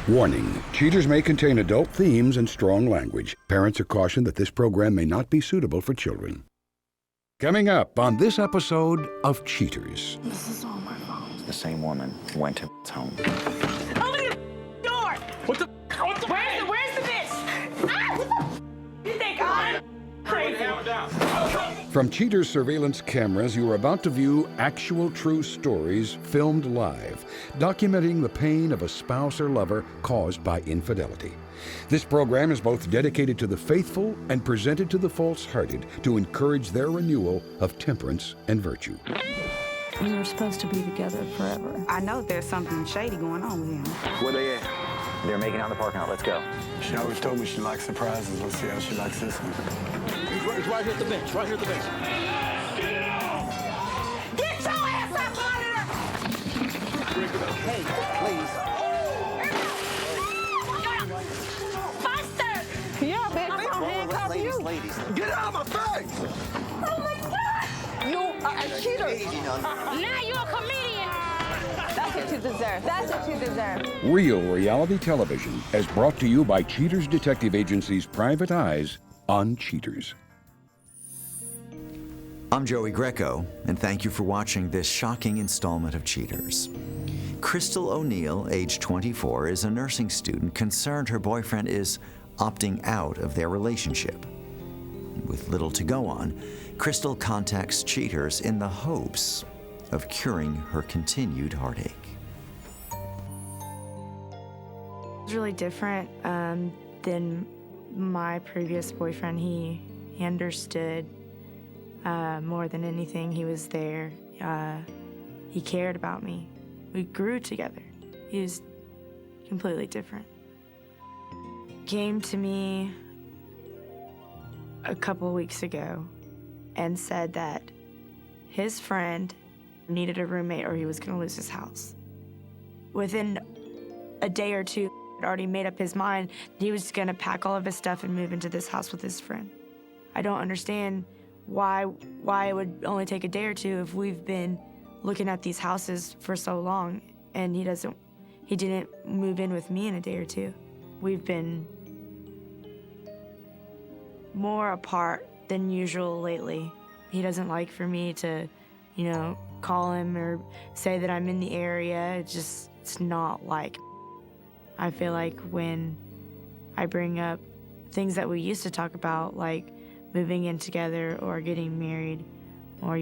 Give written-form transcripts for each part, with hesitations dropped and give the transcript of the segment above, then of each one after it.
Warning, cheaters may contain adult themes and strong language. Parents are cautioned that this program may not be suitable for children. Coming up on this episode of Cheaters. This is all my fault. The same woman went to home. Open the door! What the? Where's the bitch? Ah! You think I'm crazy? From Cheaters surveillance cameras, you are about to view actual true stories filmed live, documenting the pain of a spouse or lover caused by infidelity. This program is both dedicated to the faithful and presented to the false-hearted to encourage their renewal of temperance and virtue. We were supposed to be together forever. I know there's something shady going on with him. Where they at? They're making out in the parking lot. Let's go. She always told me she likes surprises. Let's see how she likes this one. He's right here at the bench, right here at the bench. Get your ass up out of here! Hey, please. Buster! Yeah, bitch, I'm gonna handcuff you. Ladies. Get out of my face! Oh my God! You are a cheater. Now you're a comedian! That's what you deserve. That's what you deserve. Real reality television is brought to you by Cheaters Detective Agency's Private Eyes on Cheaters. I'm Joey Greco, and thank you for watching this shocking installment of Cheaters. Crystal O'Neill, age 24, is a nursing student concerned her boyfriend is opting out of their relationship. With little to go on, Crystal contacts Cheaters in the hopes of curing her continued heartache. It's really different than my previous boyfriend. He understood more than anything. He was there. He cared about me. We grew together. He was completely different. Came to me a couple of weeks ago and said that his friend needed a roommate or he was going to lose his house. Within a day or two, he'd already made up his mind that he was going to pack all of his stuff and move into this house with his friend. I don't understand why it would only take a day or two if we've been looking at these houses for so long and he didn't move in with me in a day or two. We've been more apart than usual lately. He doesn't like for me to, call him or say that I'm in the area. It's not like. I feel like when I bring up things that we used to talk about, like moving in together or getting married or,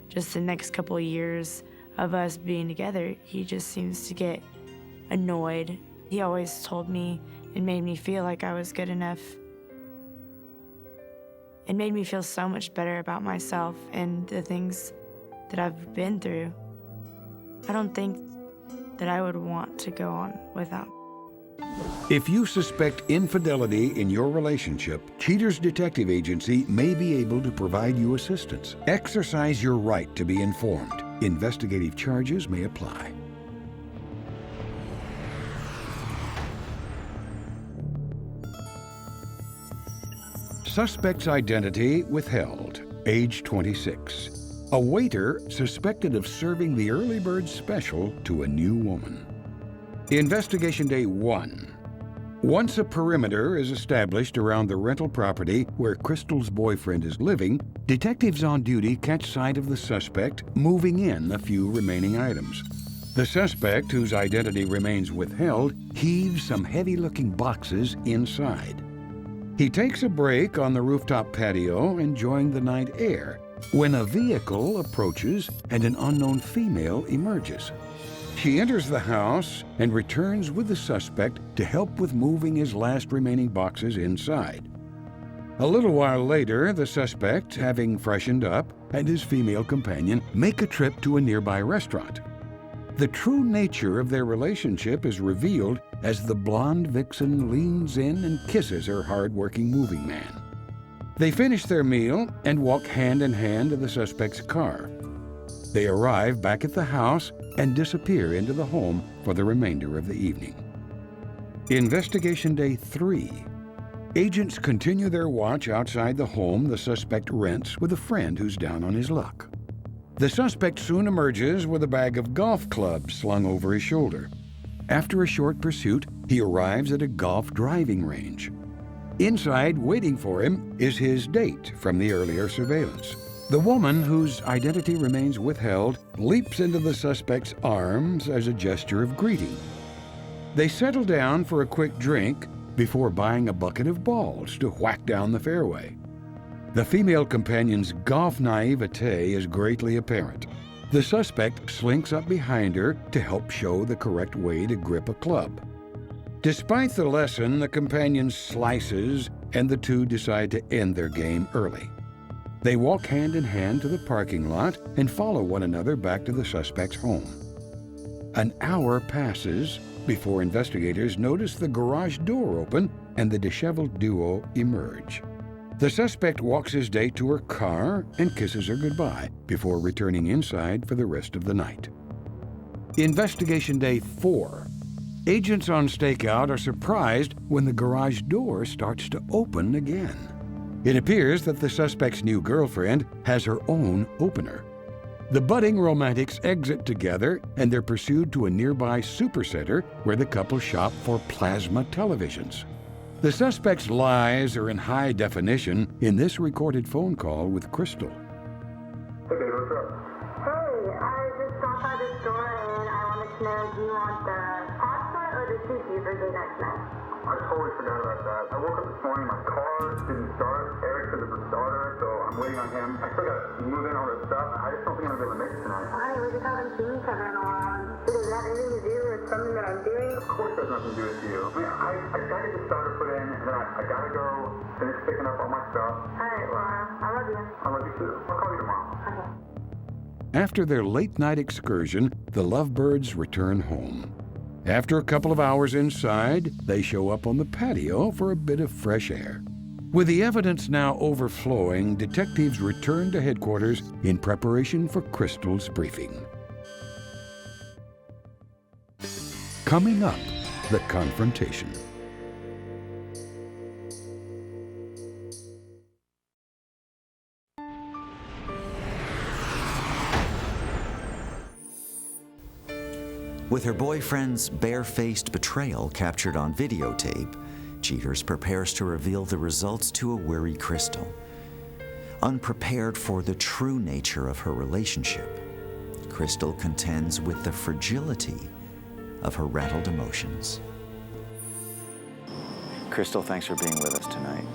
just the next couple of years of us being together, he just seems to get annoyed. He always told me and made me feel like I was good enough. It made me feel so much better about myself and the things that I've been through. I don't think that I would want to go on without. If you suspect infidelity in your relationship, Cheaters Detective Agency may be able to provide you assistance. Exercise your right to be informed. Investigative charges may apply. Suspect's identity withheld, age 26. A waiter suspected of serving the early bird special to a new woman. Investigation Day 1. Once a perimeter is established around the rental property where Crystal's boyfriend is living, detectives on duty catch sight of the suspect moving in a few remaining items. The suspect, whose identity remains withheld, heaves some heavy-looking boxes inside. He takes a break on the rooftop patio, enjoying the night air, when a vehicle approaches and an unknown female emerges. She enters the house and returns with the suspect to help with moving his last remaining boxes inside. A little while later, the suspect, having freshened up, and his female companion make a trip to a nearby restaurant. The true nature of their relationship is revealed as the blonde vixen leans in and kisses her hard-working moving man. They finish their meal and walk hand in hand to the suspect's car. They arrive back at the house and disappear into the home for the remainder of the evening. Investigation Day 3. Agents continue their watch outside the home the suspect rents with a friend who's down on his luck. The suspect soon emerges with a bag of golf clubs slung over his shoulder. After a short pursuit, he arrives at a golf driving range. Inside, waiting for him, is his date from the earlier surveillance. The woman, whose identity remains withheld, leaps into the suspect's arms as a gesture of greeting. They settle down for a quick drink before buying a bucket of balls to whack down the fairway. The female companion's golf naivete is greatly apparent. The suspect slinks up behind her to help show the correct way to grip a club. Despite the lesson, the companion slices, and the two decide to end their game early. They walk hand in hand to the parking lot and follow one another back to the suspect's home. An hour passes before investigators notice the garage door open and the disheveled duo emerge. The suspect walks his date to her car and kisses her goodbye before returning inside for the rest of the night. Investigation Day 4. Agents on stakeout are surprised when the garage door starts to open again. It appears that the suspect's new girlfriend has her own opener. The budding romantics exit together, and they're pursued to a nearby supercenter where the couple shop for plasma televisions. The suspect's lies are in high definition in this recorded phone call with Crystal. Hey, babe, what's up? Hey, I just stopped by the store and I wanted to know, do you want the pasta or the sushi for date night tonight? I totally forgot about that. I woke up this morning, my car didn't start. Eric said it's a starter, so I'm waiting on him. I still got to move in all this stuff. I just don't think I'm going to be able to make it tonight. Honey, we just haven't seen each other in a while. Does that have anything to do with something that I'm doing? Of course it has nothing to do with you. I mean, I got to get the starter put in, and then I got to go finish picking up all my stuff. All right, well, I love you. I love you too. I'll call you tomorrow. Okay. After their late-night excursion, the lovebirds return home. After a couple of hours inside, they show up on the patio for a bit of fresh air. With the evidence now overflowing, detectives return to headquarters in preparation for Crystal's briefing. Coming up, the confrontation. With her boyfriend's bare-faced betrayal captured on videotape, Cheaters prepares to reveal the results to a weary Crystal. Unprepared for the true nature of her relationship, Crystal contends with the fragility of her rattled emotions. Crystal, thanks for being with us tonight.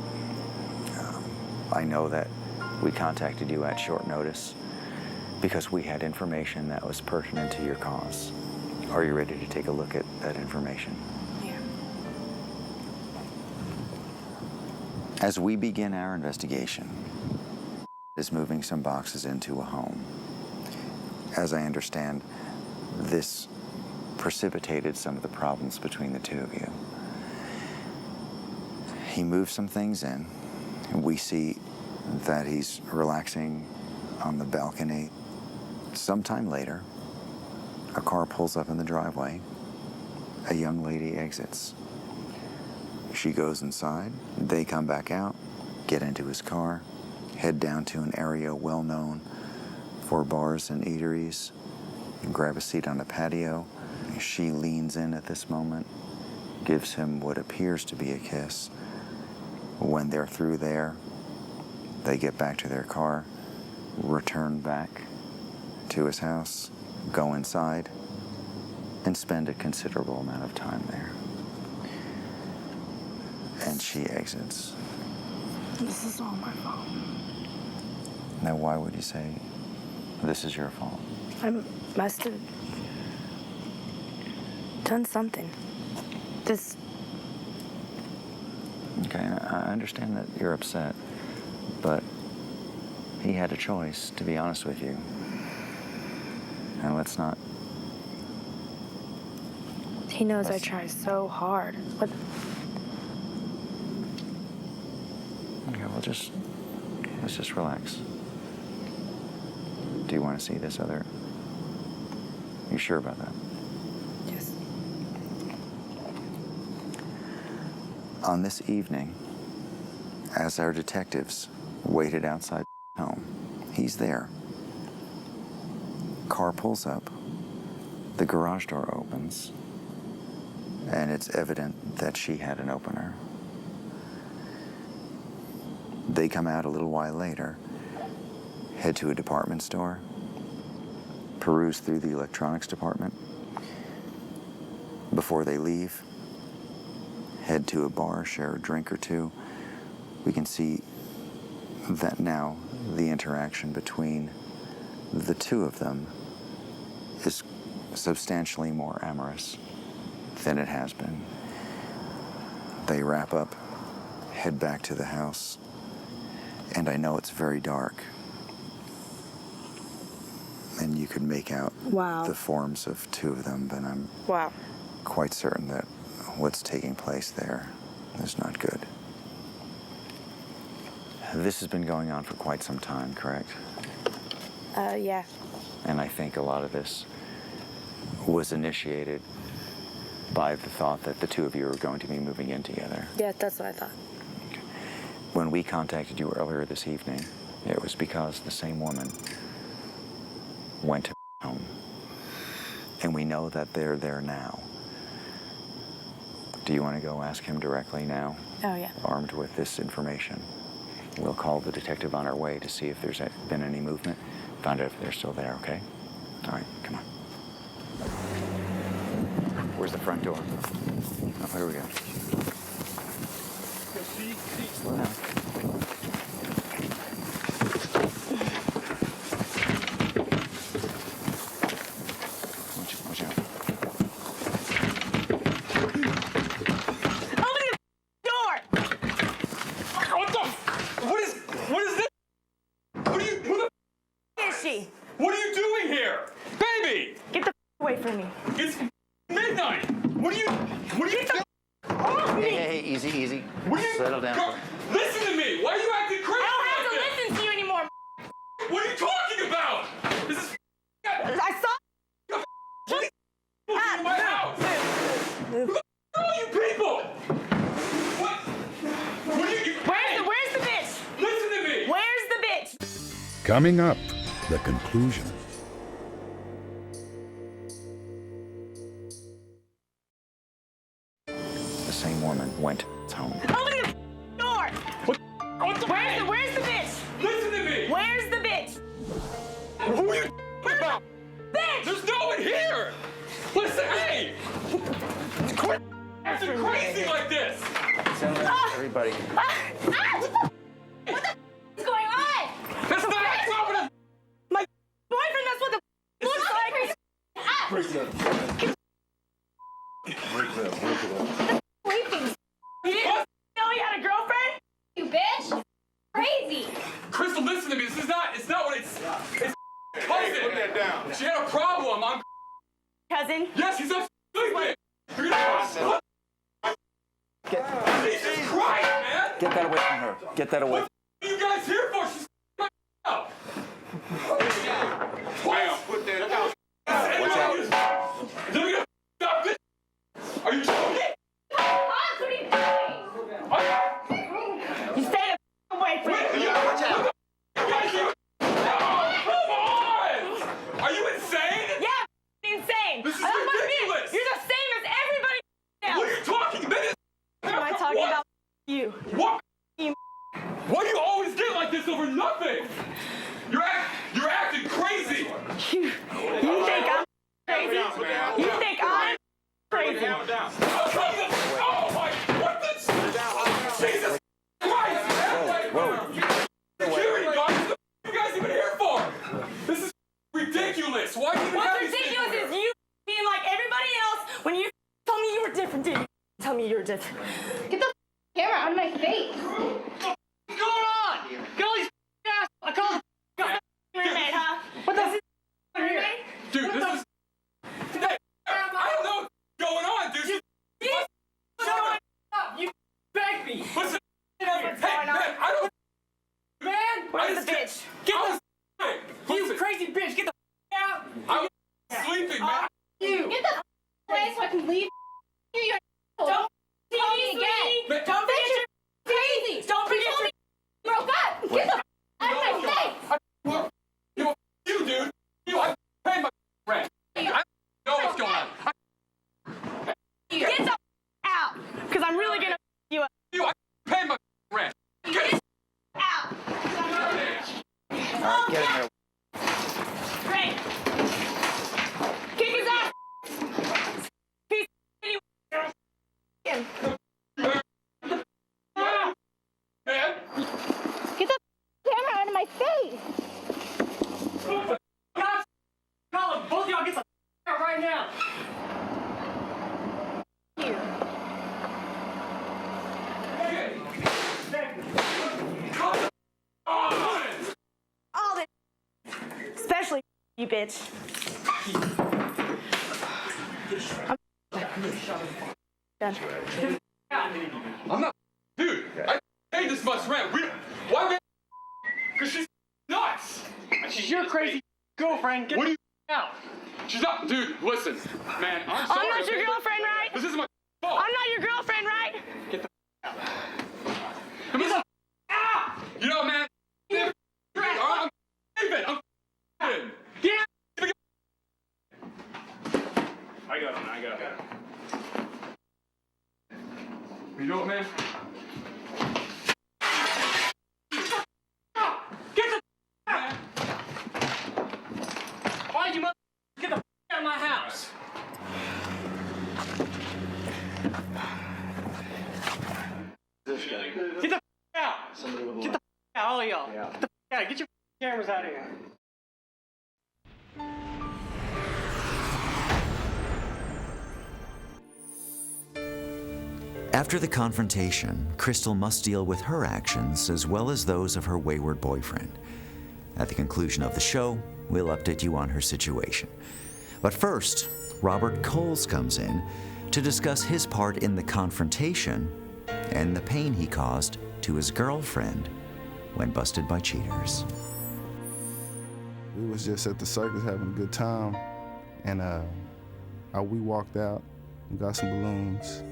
I know that we contacted you at short notice because we had information that was pertinent to your cause. Are you ready to take a look at that information? Yeah. As we begin our investigation, is moving some boxes into a home. As I understand, this precipitated some of the problems between the two of you. He moved some things in. We see that he's relaxing on the balcony. Sometime later, a car pulls up in the driveway. A young lady exits. She goes inside. They come back out, get into his car, head down to an area well known for bars and eateries, and grab a seat on the patio. She leans in at this moment, gives him what appears to be a kiss. When they're through there, they get back to their car, return back to his house, go inside, and spend a considerable amount of time there. And she exits. This is all my fault. Now, why would you say this is your fault? I must have done something. This. Okay, I understand that you're upset, but he had a choice, to be honest with you. And let's not... He knows I try so hard. What? Okay, well, let's just relax. Do you want to see this other... You sure about that? Yes. On this evening, as our detectives waited outside home, he's there. Car pulls up, the garage door opens, and it's evident that she had an opener. They come out a little while later, head to a department store, peruse through the electronics department. Before they leave, head to a bar, share a drink or two. We can see that now the interaction between the two of them is substantially more amorous than it has been. They wrap up, head back to the house, and I know it's very dark. And you could make out the forms of two of them, but I'm quite certain that what's taking place there is not good. This has been going on for quite some time, correct? Yeah. And I think a lot of this was initiated by the thought that the two of you were going to be moving in together. Yeah, that's what I thought. Okay. When we contacted you earlier this evening, it was because the same woman went to home. And we know that they're there now. Do you want to go ask him directly now? Oh, yeah. Armed with this information. We'll call the detective on our way to see if there's been any movement. Find out if they're still there, okay? All right, come on. Where's the front door? Oh, here we go. Slow down. Watch out. Open the door! What is this? Who the Is she? What are you doing here? Baby! Get the away from me. It's midnight! What are you Off me! Hey, easy. What are you Settle down. Listen to me! Why are you acting crazy? I don't have like to this? listen to you anymore. What are you talking about? This is I saw. in my house! Who the are you people? What are you Where's the bitch? Listen to me! Where's the bitch? Coming up, the conclusion. The same woman went home. Open the door! Where's the bitch? Listen to me! Where's the bitch? Who are you about? Bitch! There's no one here! Listen, hey! Quit acting crazy like this! Settle down, everybody. What the is going on? That's not a problem! My boyfriend, that's what the looks like. Sleeping. You didn't know he had a girlfriend? You bitch! Crazy! Crystal, listen to me. It's not what it's cousin. Put that down. She had a problem. Cousin? Yes, he's up sleeping. You're gonna Jesus Christ, man! Get that away from her. Get that away. What are you guys here for? She's out. Bam, put that down. Watch out. Then we gotta stop this. Are you joking? Hans, what are you doing? You stay the away from me. Watch out. You guys even... Oh, come on! Are you insane? Yeah, insane. This is I don't wanna be- ridiculous. You're the same as everybody else. What are you talking about? Am I talking about you? What? Why do you always get like this over nothing? You're acting crazy. You think I'm crazy? You think I'm crazy? Oh my! What the? Jesus Christ! Security guards, what are you guys even here for? This is ridiculous. Why do you What's have these things ridiculous here? is you being like everybody else when you told me you were different, didn't you? Tell me you were different. Get the camera out of my face! What's going on? Get all these ass. I call roommate, huh? What the? Roommate? Dude, this is... Hey, I don't know what's going on, dude. You shut up. You begged me. Listen, hey, What's man, going on? I don't... Man, where's the bitch? Get the... You crazy bitch, get the out. I'm sleeping, man. You. Get the away so I can leave you. Don't see Call me me again. sweetie. Don't forget your Crazy! Don't forget You told your... me you broke up! Get the out of my face! You, dude. I pay my rent. I know what's going on. Get the bitch. I'm not, dude. I paid this much rent. Why we? Because she's nuts. She's your crazy girlfriend. Get What do you? out. She's not, dude. Listen, man. I'm sorry. I'm not your okay, girlfriend, right? This isn't my fault. I'm not your girlfriend, right? Get the out. You know, man. I'm leaving. I'm leaving. Get out. I got it. You know what, man? Get the out. Why you mother get the out of my house? Get the out. Get the out, all of y'all. Get the out. Get your cameras out of here. After the confrontation, Crystal must deal with her actions as well as those of her wayward boyfriend. At the conclusion of the show, we'll update you on her situation. But first, Robert Coles comes in to discuss his part in the confrontation and the pain he caused to his girlfriend when busted by cheaters. We was just at the circus having a good time, and we walked out and got some balloons,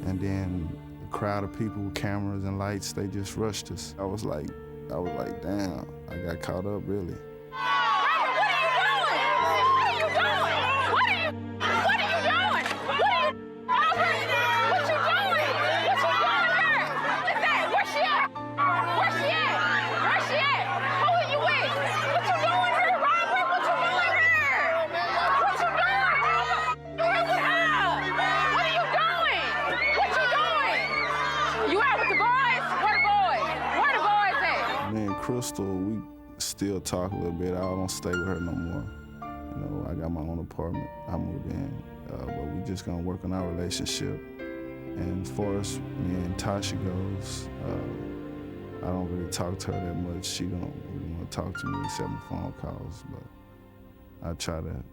and then the crowd of people with cameras and lights, they just rushed us. I was like, damn, I got caught up really. Crystal, we still talk a little bit. I don't stay with her no more. You know, I got my own apartment. I moved in, but we just gonna work on our relationship. And as far as me and Tasha goes, I don't really talk to her that much. She don't really want to talk to me except on phone calls, but I try to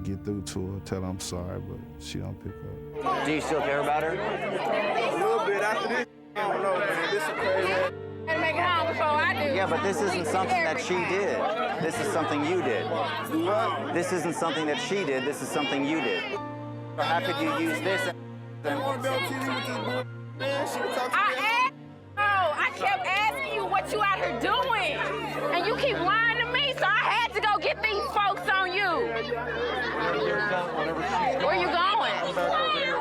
get through to her, tell her I'm sorry, but she don't pick up. Do you still care about her? A little bit after this. I don't know, man. This is crazy. And make it home before I do. Yeah, but this isn't something that she did. This is something you did. This isn't something that she did. This is something you did. How could you use this? I kept asking you what you out here doing, and you keep lying to me, so I had to go get these folks on you. Where you going?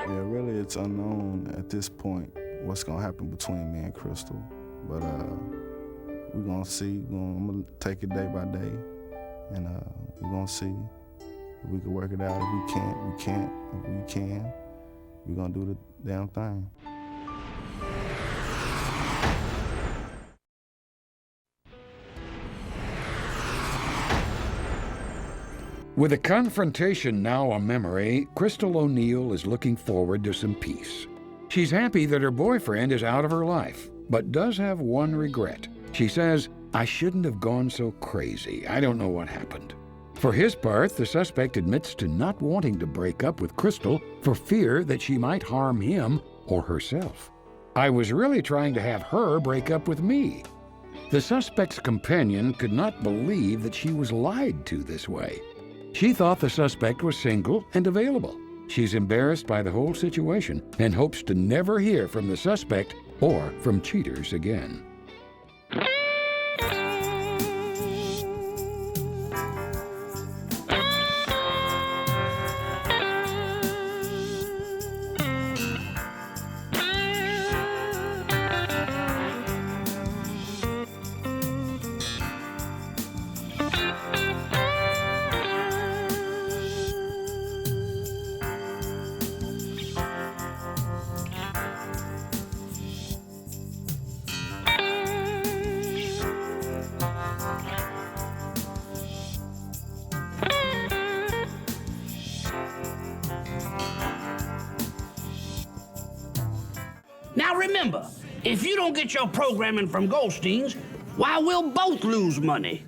Yeah, really, it's unknown at this point what's gonna happen between me and Crystal. But we're gonna see. I'm gonna take it day by day, and we're gonna see if we can work it out. If we can't, we can't. If we can, we're gonna do the damn thing. With the confrontation now a memory, Crystal O'Neal is looking forward to some peace. She's happy that her boyfriend is out of her life, but does have one regret. She says, "I shouldn't have gone so crazy. I don't know what happened." For his part, the suspect admits to not wanting to break up with Crystal for fear that she might harm him or herself. "I was really trying to have her break up with me." The suspect's companion could not believe that she was lied to this way. She thought the suspect was single and available. She's embarrassed by the whole situation and hopes to never hear from the suspect or from cheaters again. Now remember, if you don't get your programming from Goldstein's, why, we'll both lose money.